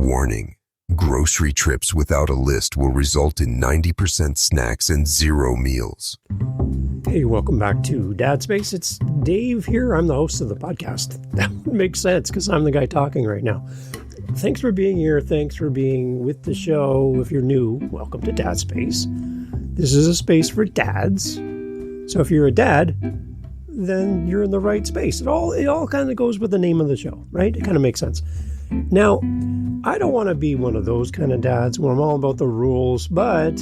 Warning: grocery trips without a list will result in 90% snacks and 0 meals. Hey, welcome back to Dad Space. It's Dave here. I'm the host of the podcast. That would make sense because I'm the guy talking right now. Thanks for being here. Thanks for being with the show. If you're new, welcome to Dad Space. This is a space for dads. So if you're a dad, then you're in the right space. It all kind of goes with the name of the show, right? It kind of makes sense. Now, I don't want to be one of those kind of dads where I'm all about the rules, but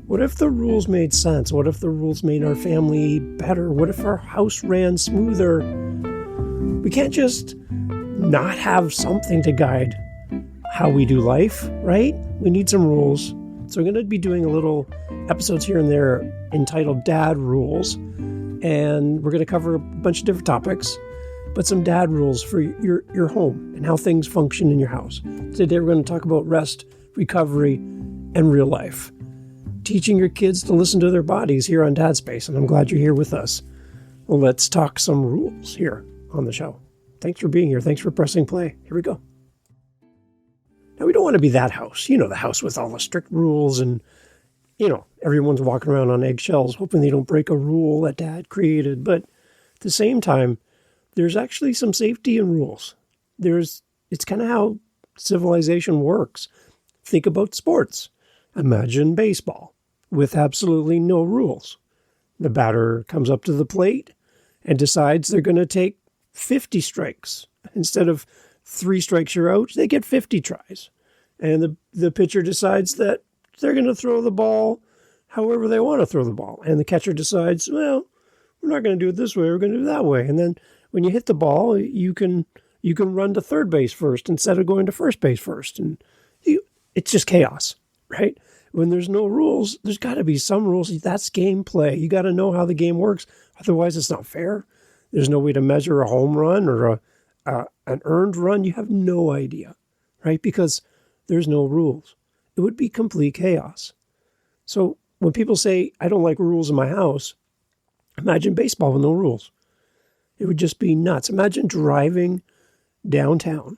what if the rules made sense? What if the rules made our family better? What if our house ran smoother? We can't just not have something to guide how we do life, right? We need some rules. So I'm going to be doing a little episodes here and there entitled Dad Rules, and we're going to cover a bunch of different topics, but some dad rules for your home and how things function in your house. Today we're going to talk about rest, recovery, and real life. Teaching your kids to listen to their bodies here on Dad Space, and I'm glad you're here with us. Well, let's talk some rules here on the show. Thanks for being here. Thanks for pressing play. Here we go. Now, we don't want to be that house. You know, the house with all the strict rules and, everyone's walking around on eggshells hoping they don't break a rule that dad created. But at the same time, there's actually some safety in rules. It's kind of how civilization works. Think about sports. Imagine baseball with absolutely no rules. The batter comes up to the plate and decides they're going to take 50 strikes. Instead of 3 strikes you're out, they get 50 tries. And the pitcher decides that they're going to throw the ball however they want to throw the ball. And the catcher decides, well, we're not going to do it this way, we're going to do it that way. And then when you hit the ball, you can run to third base first instead of going to first base first. And it's just chaos, right? When there's no rules, there's got to be some rules. That's gameplay. You got to know how the game works. Otherwise, it's not fair. There's no way to measure a home run or an earned run. You have no idea, right? Because there's no rules. It would be complete chaos. So when people say, I don't like rules in my house, imagine baseball with no rules. It would just be nuts. Imagine driving downtown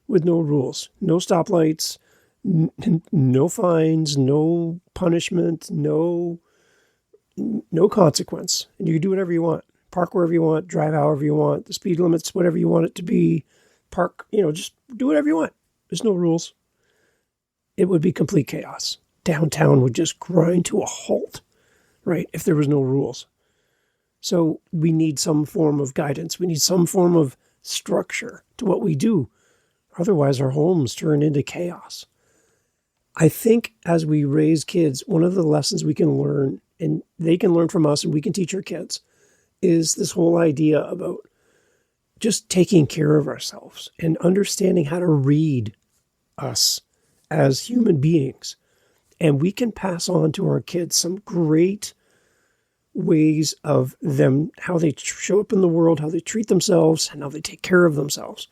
with no rules, no stoplights, no fines, no punishment, no consequence. And you can do whatever you want. Park wherever you want, drive however you want, the speed limits, whatever you want it to be. Park, just do whatever you want. There's no rules. It would be complete chaos. Downtown would just grind to a halt, right, if there was no rules. So we need some form of guidance. We need some form of structure to what we do. Otherwise, our homes turn into chaos. I think as we raise kids, one of the lessons we can learn, and they can learn from us and we can teach our kids, is this whole idea about just taking care of ourselves and understanding how to read us as human beings. And we can pass on to our kids some great ways of them, how they show up in the world, how they treat themselves, and how they take care of themselves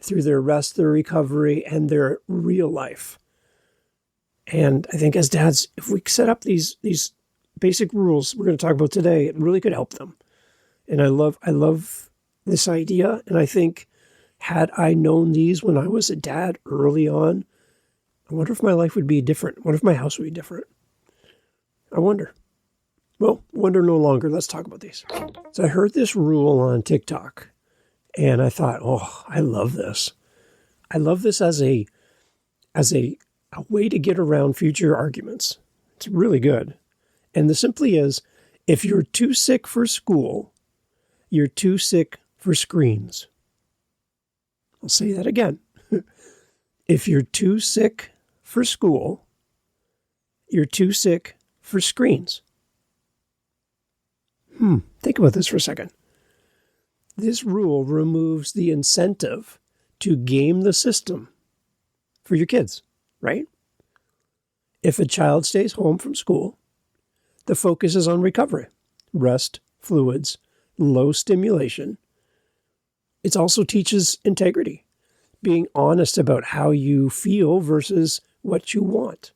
through their rest, their recovery, and their real life. And I think as dads, if we set up these basic rules we're going to talk about today, it really could help them. And I love this idea. And I think had I known these when I was a dad early on, I wonder if my life would be different. What if my house would be different? I wonder. Well, wonder no longer. Let's talk about these. So I heard this rule on TikTok and I thought, oh, I love this. I love this as a way to get around future arguments. It's really good. And the simply is, if you're too sick for school, you're too sick for screens. I'll say that again. If you're too sick for school, you're too sick for screens. Think about this for a second. This rule removes the incentive to game the system for your kids, right? If a child stays home from school, the focus is on recovery, rest, fluids, low stimulation. It also teaches integrity, being honest about how you feel versus what you want.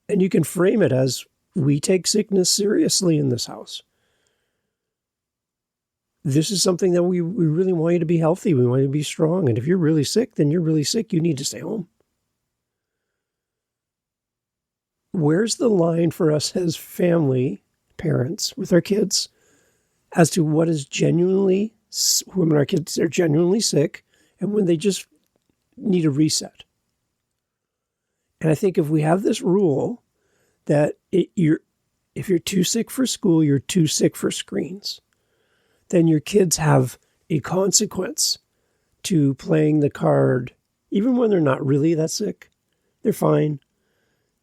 And you can frame it as, we take sickness seriously in this house. this is something that we really want you to be healthy. We want you to be strong. And if you're really sick, then you're really sick. You need to stay home. Where's the line for us as family, parents, with our kids as to what is genuinely, when our kids are genuinely sick and when they just need a reset? And I think if we have this rule that if you're too sick for school, you're too sick for screens, then your kids have a consequence to playing the card, even when they're not really that sick. They're fine.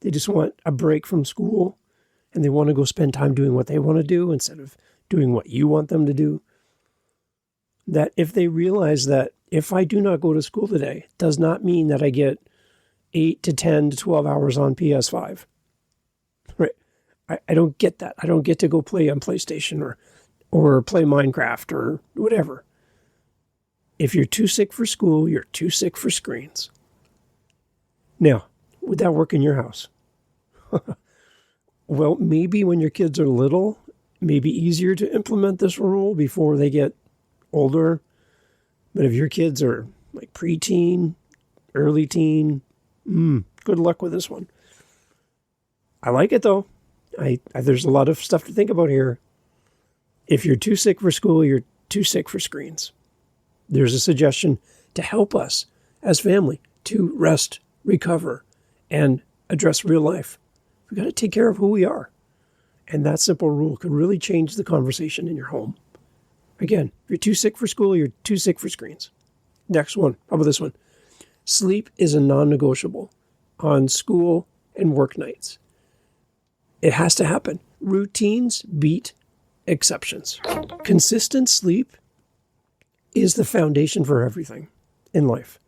They just want a break from school and they want to go spend time doing what they want to do instead of doing what you want them to do. That if they realize that if I do not go to school today, it does not mean that I get 8 to 10 to 12 hours on PS5. Right? I don't get that. I don't get to go play on PlayStation or play Minecraft or whatever. If you're too sick for school, you're too sick for screens. Now, would that work in your house? Well, maybe when your kids are little, maybe easier to implement this rule before they get older. But if your kids are like preteen, early teen, good luck with this one. I like it though. There's a lot of stuff to think about here. If you're too sick for school, you're too sick for screens. There's a suggestion to help us as family to rest, recover, and address real life. We've got to take care of who we are. And that simple rule could really change the conversation in your home. Again, if you're too sick for school, you're too sick for screens. Next one. How about this one? Sleep is a non-negotiable on school and work nights. It has to happen. Routines beat exceptions. Consistent sleep is the foundation for everything in life.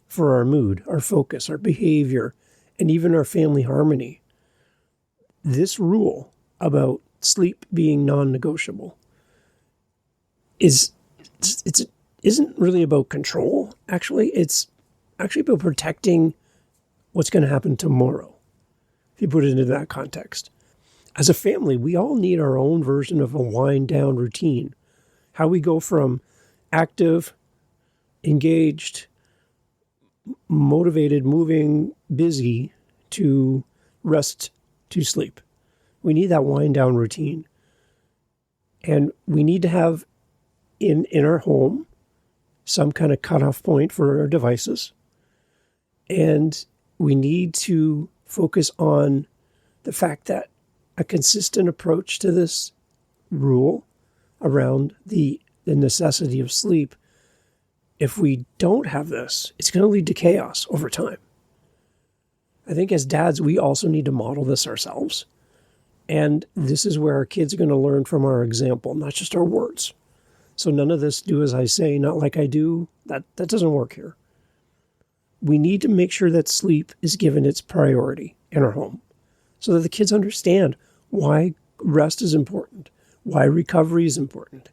For our mood, our focus, our behavior, and even our family harmony. This rule about sleep being non-negotiable isn't really about control. Actually, it's actually about protecting what's going to happen tomorrow, if you put it into that context. As a family, we all need our own version of a wind-down routine. How we go from active, engaged, motivated, moving, busy, to rest, to sleep. We need that wind-down routine. And we need to have in our home some kind of cutoff point for our devices. And we need to focus on the fact that a consistent approach to this rule around the necessity of sleep, if we don't have this, it's going to lead to chaos over time. I think as dads, we also need to model this ourselves. And this is where our kids are going to learn from our example, not just our words. So none of this do as I say, not like I do. That doesn't work here. We need to make sure that sleep is given its priority in our home so that the kids understand why rest is important, why recovery is important.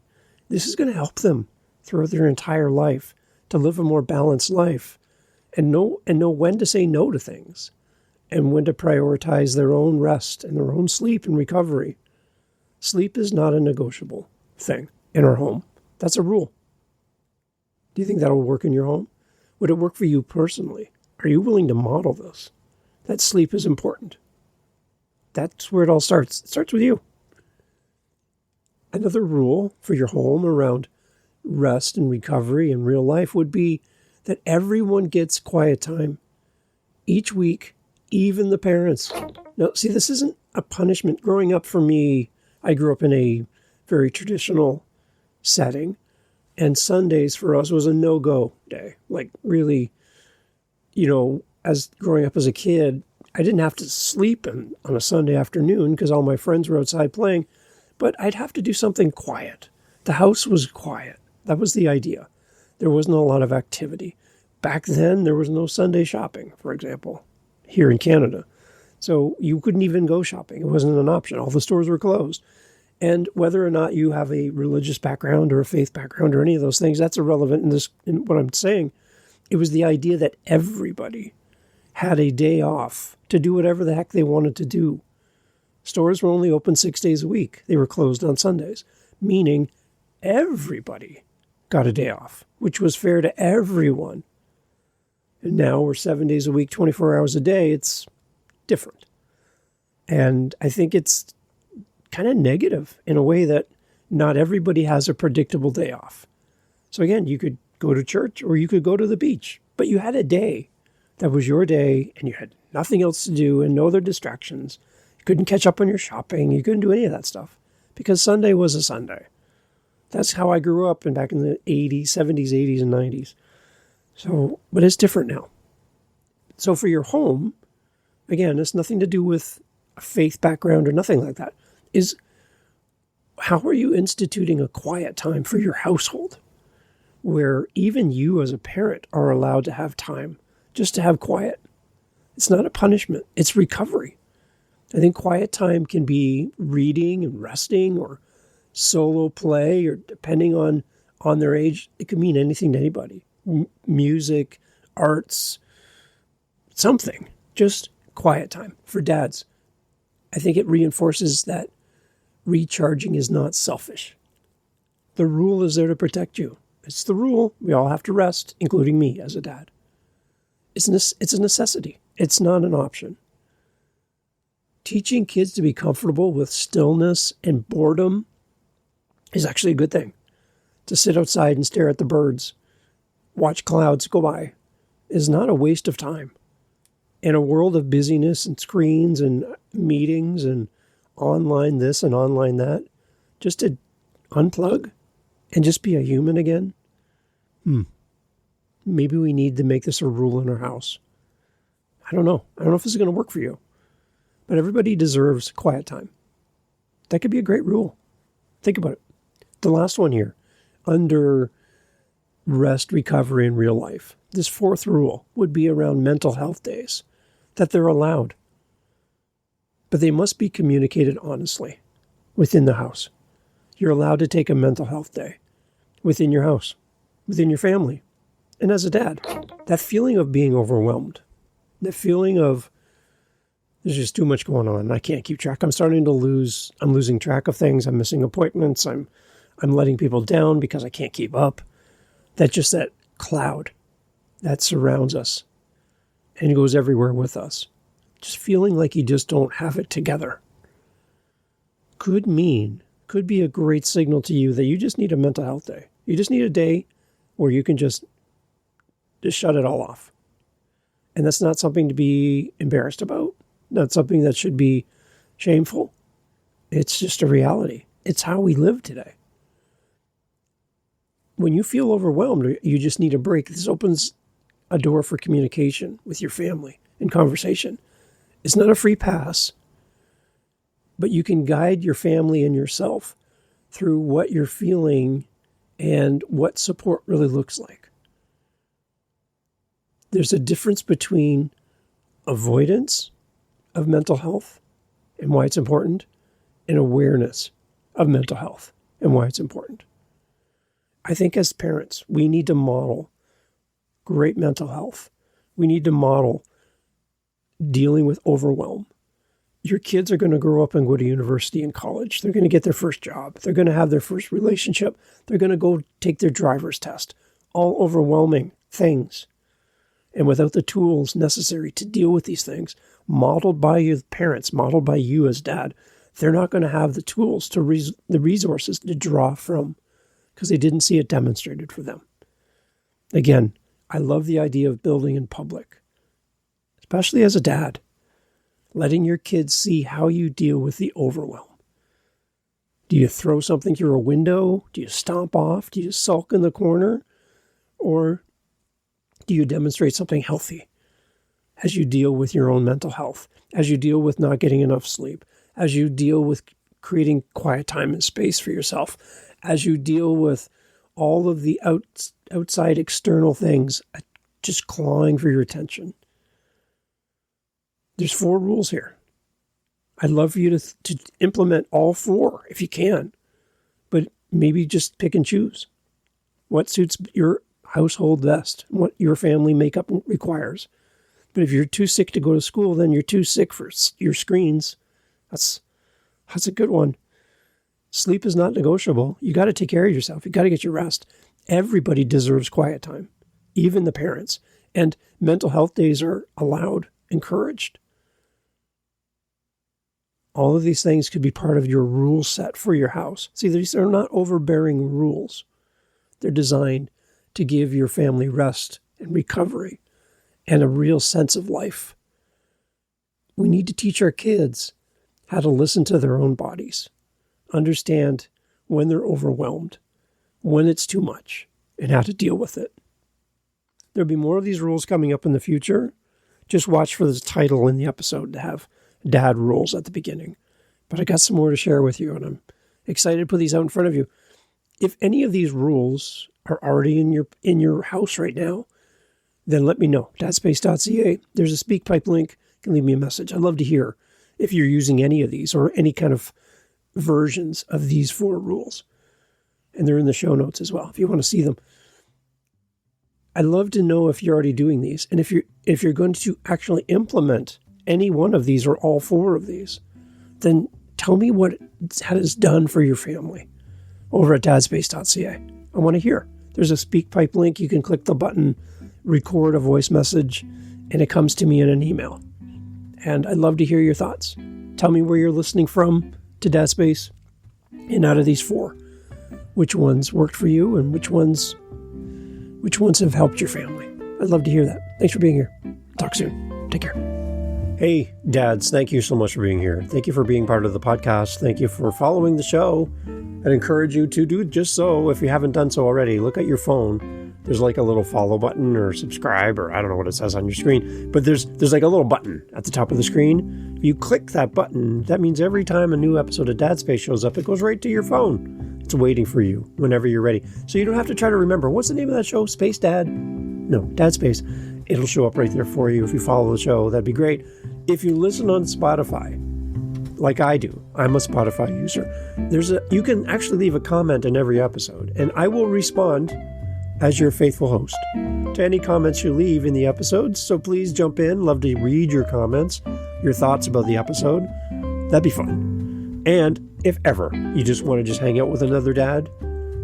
This is going to help them throughout their entire life to live a more balanced life and know when to say no to things and when to prioritize their own rest and their own sleep and recovery. Sleep is not a negotiable thing in our home. That's a rule. Do you think that'll work in your home? Would it work for you personally? Are you willing to model this? That sleep is important. That's where it all starts. It starts with you. Another rule for your home around rest and recovery in real life would be that everyone gets quiet time each week, even the parents. Now, see, this isn't a punishment. Growing up for me, I grew up in a very traditional setting, and Sundays for us was a no-go day. Like really, as growing up as a kid, I didn't have to sleep on a Sunday afternoon because all my friends were outside playing, but I'd have to do something quiet. The house was quiet. That was the idea. There wasn't a lot of activity. Back then, there was no Sunday shopping, for example, here in Canada. So you couldn't even go shopping. It wasn't an option. All the stores were closed. And whether or not you have a religious background or a faith background or any of those things, that's irrelevant in what I'm saying. It was the idea that everybody had a day off to do whatever the heck they wanted to do. Stores were only open 6 days a week. They were closed on Sundays, meaning everybody got a day off, which was fair to everyone. And now we're 7 days a week, 24 hours a day. It's different. And I think it's kind of negative in a way that not everybody has a predictable day off. So again, you could go to church or you could go to the beach, but you had a day that was your day and you had nothing else to do and no other distractions. You couldn't catch up on your shopping. You couldn't do any of that stuff because Sunday was a Sunday. That's how I grew up back in the 80s, 70s, 80s, and 90s. So, but it's different now. So for your home, again, it's nothing to do with a faith background or nothing like that. Is how are you instituting a quiet time for your household where even you as a parent are allowed to have time just to have quiet? It's not a punishment. It's recovery. I think quiet time can be reading and resting or solo play, or depending on their age, it could mean anything to anybody. Music, arts, something. Just quiet time. For dads, I think it reinforces that recharging is not selfish. The rule is there to protect you. It's the rule. We all have to rest, including me as a dad. It's a necessity. It's not an option. Teaching kids to be comfortable with stillness and boredom is actually a good thing. To sit outside and stare at the birds, watch clouds go by, is not a waste of time. In a world of busyness and screens and meetings and online this and online that, just to unplug and just be a human again. Maybe we need to make this a rule in our house. I don't know. I don't know if this is going to work for you. But everybody deserves quiet time. That could be a great rule. Think about it. The last one here, under rest, recovery, and real life. This fourth rule would be around mental health days, that they're allowed. But they must be communicated honestly within the house. You're allowed to take a mental health day within your house, within your family. And as a dad, that feeling of being overwhelmed, that feeling of there's just too much going on. I can't keep track. I'm losing track of things. I'm missing appointments. I'm letting people down because I can't keep up. That cloud that surrounds us and goes everywhere with us. Just feeling like you just don't have it together could be a great signal to you that you just need a mental health day. You just need a day where you can just shut it all off. And that's not something to be embarrassed about. Not something that should be shameful. It's just a reality. It's how we live today. When you feel overwhelmed or you just need a break, this opens a door for communication with your family and conversation. It's not a free pass, but you can guide your family and yourself through what you're feeling and what support really looks like. There's a difference between avoidance of mental health and why it's important, and awareness of mental health and why it's important. I think as parents, we need to model great mental health. We need to model dealing with overwhelm. Your kids are going to grow up and go to university and college. They're going to get their first job. They're going to have their first relationship. They're going to go take their driver's test. All overwhelming things. And without the tools necessary to deal with these things, modeled by you parents, modeled by you as dad, they're not going to have the tools the resources to draw from because they didn't see it demonstrated for them. Again, I love the idea of building in public, especially as a dad, letting your kids see how you deal with the overwhelm. Do you throw something through a window? Do you stomp off? Do you sulk in the corner? Or do you demonstrate something healthy as you deal with your own mental health, as you deal with not getting enough sleep, as you deal with creating quiet time and space for yourself, as you deal with all of the outside external things just clawing for your attention? There's 4 rules here. I'd love for you to implement all 4 if you can, but maybe just pick and choose what suits your household best, what your family makeup requires. But if you're too sick to go to school, then you're too sick for your screens. That's a good one. Sleep is not negotiable. You got to take care of yourself. You got to get your rest. Everybody deserves quiet time, even the parents. And mental health days are allowed, encouraged. All of these things could be part of your rule set for your house. See, these are not overbearing rules. They're designed to give your family rest and recovery and a real sense of life. We need to teach our kids how to listen to their own bodies, understand when they're overwhelmed, when it's too much, and how to deal with it. There'll be more of these rules coming up in the future. Just watch for the title in the episode to have dad rules at the beginning. But I got some more to share with you, and I'm excited to put these out in front of you. If any of these rules are already in your house right now, then let me know. dadspace.ca. There's a speak pipe link. You can leave me a message. I'd love to hear if you're using any of these or any kind of versions of these 4 rules. And they're in the show notes as well if you want to see them. I'd love to know if you're already doing these, and if you're going to actually implement any one of these or all 4 of these, then tell me what it has done for your family over at dadspace.ca. I want to hear. There's a speak pipe link. You can click the button, record a voice message, and it comes to me in an email. And I'd love to hear your thoughts. Tell me where you're listening from to Dadspace, and out of these 4, which ones worked for you and which ones have helped your family. I'd love to hear that. Thanks for being here. Talk soon. Take care. Hey, dads, thank you so much for being here. Thank you for being part of the podcast. Thank you for following the show. I'd encourage you to do just so if you haven't done so already. Look at your phone. There's like a little follow button or subscribe, or I don't know what it says on your screen, but there's like a little button at the top of the screen. If you click that button, that means every time a new episode of Dad Space shows up, it goes right to your phone. It's waiting for you whenever you're ready. So you don't have to try to remember, what's the name of that show? Space Dad? No, Dad Space. It'll show up right there for you if you follow the show. That'd be great. If you listen on Spotify, like I do, I'm a Spotify user, you can actually leave a comment in every episode, and I will respond as your faithful host to any comments you leave in the episodes. So please jump in. Love to read your comments, your thoughts about the episode. That'd be fun. And if ever you just want to just hang out with another dad,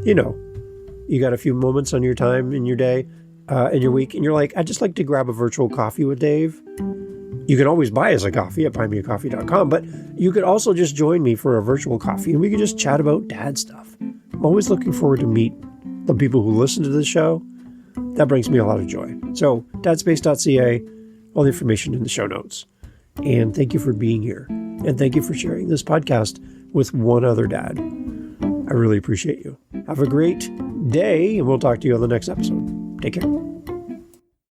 you got a few moments on your time in your day, in your week, and you're like, I'd just like to grab a virtual coffee with Dave. You can always buy us a coffee at buymeacoffee.com, but you could also just join me for a virtual coffee and we could just chat about dad stuff. I'm always looking forward to meet the people who listen to this show. That brings me a lot of joy. So dadspace.ca, all the information in the show notes. And thank you for being here. And thank you for sharing this podcast with one other dad. I really appreciate you. Have a great day, and we'll talk to you on the next episode. Take care.